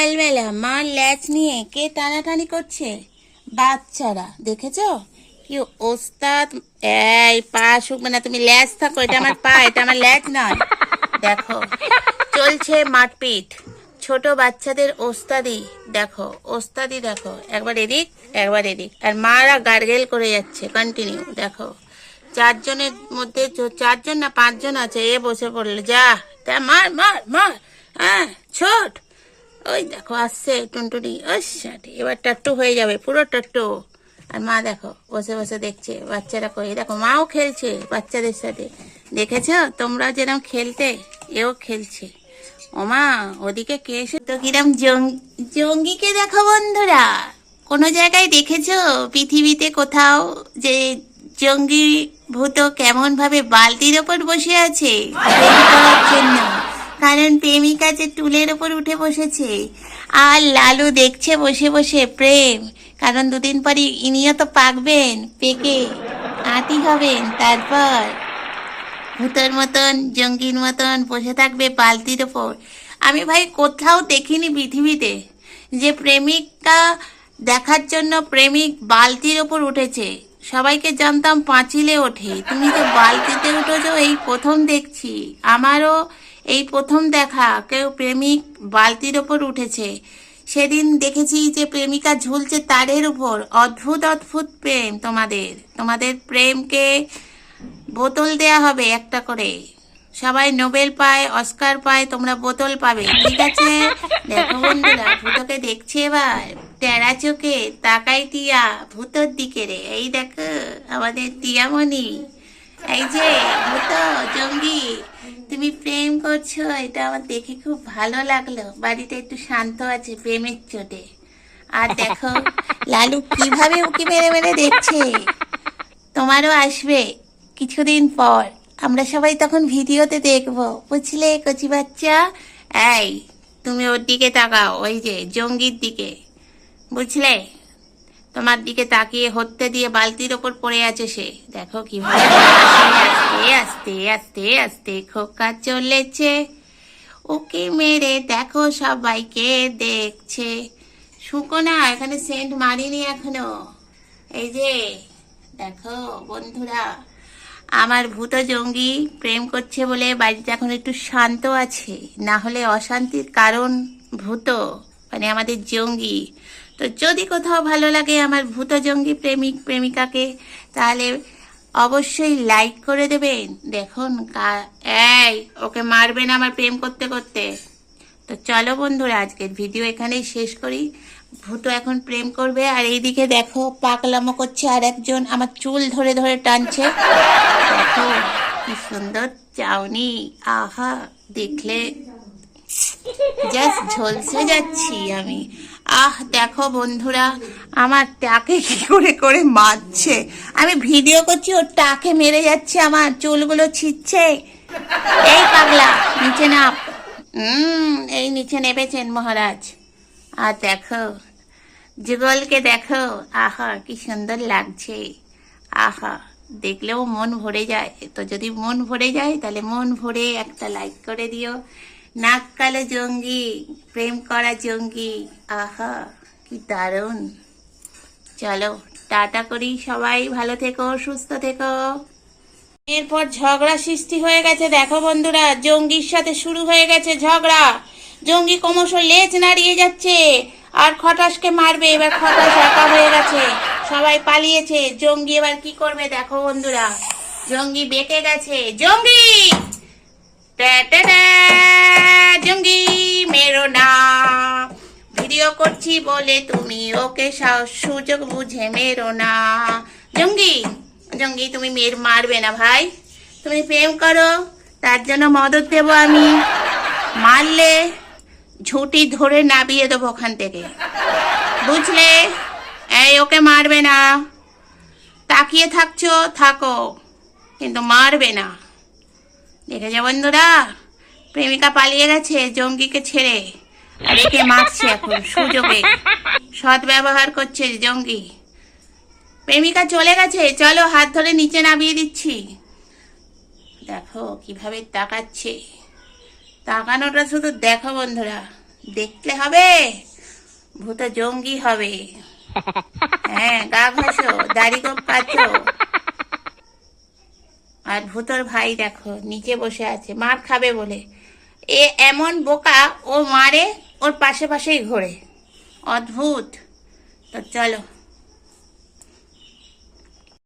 সকালবেলা মার ল্যাচ নিয়ে কে টানাটানি করছে? বাচ্চারা, দেখেছো? কি ওস্তাদ! এই পা শুকবে না, তুমি ল্যাচ থাকো, এটা আমার পা, এটা আমার ল্যাচ নয়। দেখো, চলছে মারপিট, ছোট বাচ্চাদের ওস্তাদি। দেখো ওস্তাদি, দেখো, একবার এদিক একবার এদিক, আর মারা গার্গেল করে যাচ্ছে কন্টিনিউ। দেখো, চারজনের মধ্যে চারজন না পাঁচজন আছে, এ বসে পড়লো, যা তা মার মার মার। হ্যাঁ, ছোট, ওই দেখো আসছে টুনটুনি, এবার টাট্টু হয়ে যাবে, পুরো টাট্টু। আর মা দেখো বসে বসে দেখছে বাচ্চারা কই, দেখো মাও খেলছে বাচ্চাদের সাথে। দেখেছো তোমরা যেরকম খেলতে, এও খেলছে। ওমা, ওদিকে কে এসে তো কিরম জঙ্গিকে দেখো বন্ধুরা। কোনো জায়গায় দেখেছো পৃথিবীতে কোথাও যে জঙ্গি ভূত কেমন ভাবে বালতির ওপর বসে আছে প্রেম করার জন্য? কারণ প্রেমিকা যে টুলের ওপর উঠে বসেছে, আর লালু দেখছে বসে বসে প্রেম। কারণ দুদিন পরই ইনিও তো পাকবেন, পেকে আঁটি হবেন, তারপর ভূতের মতন জঙ্গির মতন বসে থাকবে বালতির ওপর। আমি ভাই কোথাও দেখিনি পৃথিবীতে যে প্রেমিকা দেখার জন্য প্রেমিক বালতির ওপর উঠেছে। সবাইকে জানতাম পাঁচিলে ওঠে, তুমি যে বালতিতে উঠেছো এই প্রথম দেখছি। আমারও এই প্রথম দেখা কেউ প্রেমিক বালতির ওপর উঠেছে। সেদিন দেখেছি যে প্রেমিকা ঝুলছে তারের উপর। অদ্ভুত অদ্ভুত প্রেম তোমাদের। তোমাদের প্রেমকে বোতল দেয়া হবে একটা করে। সবাই নোবেল পায়, অস্কার পায়, তোমরা বোতল পাবে, ঠিক আছে? দেখো বন্ধুরা, ভূতকে দেখছে এবার টেরা চোখে তাকাই টিয়া ভূতর দিকে রে। এই দেখো আমাদের টিয়ামণি, এই যে ভূত জঙ্গি, তুমি প্রেম করছো, এটা আমার দেখে খুব ভালো লাগলো। বাড়িটা একটু শান্ত আছে প্রেমের চোটে। আর দেখো লালু কিভাবে উকি মেরে মেরে দেখছে। তোমারও আসবে কিছুদিন পর, আমরা সবাই তখন ভিডিওতে দেখবো, বুঝলে কচি বাচ্চা? এই তুমি ওর দিকে তাকাও, ওই যে জঙ্গির দিকে, বুঝলে? তোমার দিকে তাকিয়ে হত্যে দিয়ে বালতির ওপর পড়ে আছে সে। দেখো কিভাবে আস্তে আস্তে আস্তে আস্তে খোকা চলেছে। ওকে মেরে দেখো সবাইকে দেখছে। শুকো না, এখানে সেন্ট মারিনি এখনো। এই যে দেখো বন্ধুরা, আমার ভূত জঙ্গি প্রেম করছে বলে বাড়িটা এখন একটু শান্ত আছে, না হলে অশান্তির কারণ ভূত, মানে আমাদের জঙ্গি। তো যদি কোথাও ভালো লাগে আমার ভূত জঙ্গি প্রেমিক প্রেমিকাকে, তাহলে অবশ্যই লাইক করে দেবেন। দেখুন এই ওকে মারবেন আমার প্রেম করতে করতে। তো চলো বন্ধুরা, আজকের ভিডিও এখানেই শেষ করি। ভূত এখন প্রেম করবে, আর এইদিকে দেখো পাগলামো করছে আর একজন, আমার চুল ধরে ধরে টানছে। দেখো কি সুন্দর চাউনি, আহা, দেখলে জাস্ট ঝলসে যাচ্ছি আমি। আহ দেখো বন্ধুরা, আমার টাকে কি করে করে মারছে। আমি ভিডিও করছি, ওর টাকে মেরে যাচ্ছে, আমার চুলগুলো ছিঁড়ছে। এই পাগলা নিচে নাপ। এই নিচে নেবেছেন মহারাজ। আর দেখো যুগলকে দেখো, আহা কি সুন্দর লাগছে। আহা, দেখলেও মন ভরে যায়। তো যদি মন ভরে যায় তাহলে মন ভরে একটা লাইক করে দিও। নাক কালো জঙ্গি, প্রেম করা জঙ্গি, আহা কি দারুণ। চলো টাটা করি, সবাই ভালো থেকো, সুস্থ থেকো। এরপর ঝগড়া সৃষ্টি হয়ে গেছে। দেখো বন্ধুরা, জঙ্গির সাথে শুরু হয়ে গেছে ঝগড়া। জঙ্গি ক্রমশ লেজ নাড়িয়ে যাচ্ছে আর খটাসকে মারবে। এবার খটাস একা হয়ে গেছে, সবাই পালিয়েছে। জঙ্গি এবার কি করবে দেখো বন্ধুরা, জঙ্গি বেঁকে গেছে। জঙ্গি জঙ্গি মেরো না, ভিডিও করছি বলে তুমি ওকে সুযোগ বুঝে মেরো না। জঙ্গি জঙ্গি তুমি মারবে না ভাই, তুমি প্রেম করো, তার জন্য মদত দেবো আমি। মারলে ঝুঁটি ধরে নামিয়ে দেবো ওখান থেকে, বুঝলে? এই ওকে মারবে না, তাকিয়ে থাকছো থাকো, কিন্তু মারবে না। দেখেছো বন্ধুরা, প্রেমিকা পালিয়ে গেছে জঙ্গিকে ছেড়ে, আর একে মারছে এখন সুযোগে। সৎ ব্যবহার করছে জঙ্গি। প্রেমিকা চলে গেছে, চলো হাত ধরে নিচে নামিয়ে দিচ্ছি। দেখো কিভাবে তাকাচ্ছে, তাকানোটা শুধু দেখো বন্ধুরা, দেখলে হবে, ভূত জঙ্গি হবে। হ্যাঁ, গা ঘষো, দাড়ি গোপ কাচো। আর ভূতর ভাই দেখো নিচে বসে আছে মার খাবে বলে। এ এমন বোকা, ও মারে ওর পাশে পাশেই ঘোরে। অদ্ভুত। তো চলো।